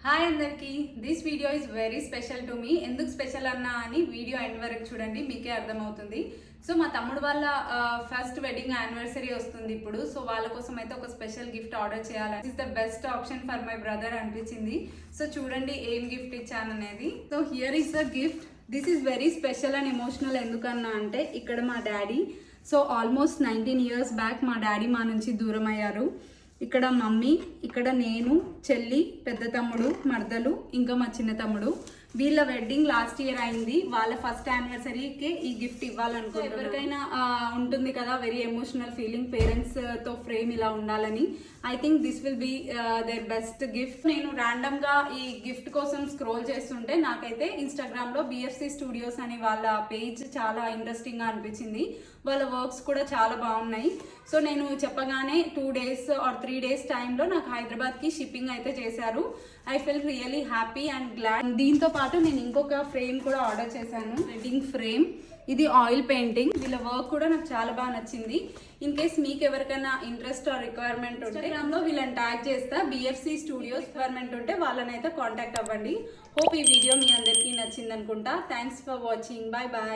Hi అందరికి this video is very special to me. ఎందుకు special అన్నా అని వీడియో ఎండ్ వరకు చూడండి, మీకే అర్థమవుతుంది. సో మా తమ్ముడు వాళ్ళ ఫస్ట్ వెడ్డింగ్ యానివర్సరీ వస్తుంది ఇప్పుడు. సో వాళ్ళ కోసం అయితే ఒక స్పెషల్ గిఫ్ట్ ఆర్డర్ చేయాలని is the best option for my brother అనిపించింది. సో చూడండి ఏం గిఫ్ట్ ఇచ్చాను అనేది. So here is the gift. This is very special and emotional. ఎందుకన్నా అంటే ఇక్కడ మా daddy, so almost 19 years back మా డాడీ మా నుంచి దూరం అయ్యారు. ఇక్కడ మమ్మీ, ఇక్కడ నేను, చెల్లి, పెద్ద తమ్ముడు, మర్దలు, ఇంకా మా చిన్న తమ్ముడు. వీళ్ళ వెడ్డింగ్ లాస్ట్ ఇయర్ అయింది. వాళ్ళ ఫస్ట్ యానివర్సరీకి ఈ గిఫ్ట్ ఇవ్వాలనుకుంటున్నాను. ఎవరికైనా ఉంటుంది కదా వెరీ ఎమోషనల్ ఫీలింగ్, పేరెంట్స్ తో ఫ్రేమ్ ఇలా ఉండాలని. I think this will be there best gift. నేను ర్యాండమ్ గా ఈ గిఫ్ట్ కోసం స్క్రోల్ చేస్తుంటే నాకైతే ఇన్స్టాగ్రామ్ లో బిఎఫ్సి స్టూడియోస్ అని వాళ్ళ పేజ్ చాలా ఇంట్రెస్టింగ్ గా అనిపించింది. వాళ్ళ వర్క్స్ కూడా చాలా బాగున్నాయి. సో నేను చెప్పగానే 2 days ఆర్ 3 days టైంలో నాకు హైదరాబాద్కి షిప్పింగ్ అయితే చేశారు. I fell really happy and glad. దీంతో పాటు నేను ఇంకొక ఫ్రేమ్ కూడా ఆర్డర్ చేశాను, వెడ్డింగ్ ఫ్రేమ్. ఇది ఆయిల్ పెయింటింగ్. వీళ్ళ వర్క్ కూడా నాకు చాలా బాగా నచ్చింది. ఇన్ కేస్ మీకు ఎవరికైనా ఇంట్రెస్ట్ ఆర్ రిక్వైర్మెంట్ ఉంటే ఇన్స్టాగ్రామ్లో వీళ్ళని ట్యాగ్ చేస్తా. బిఎఫ్సి స్టూడియోస్ రిక్వైర్మెంట్ ఉంటే వాళ్ళనైతే కాంటాక్ట్ అవ్వండి. హోప్ ఈ వీడియో మీ అందరికీ నచ్చింది అనుకుంటా. Thanks for watching. Bye bye.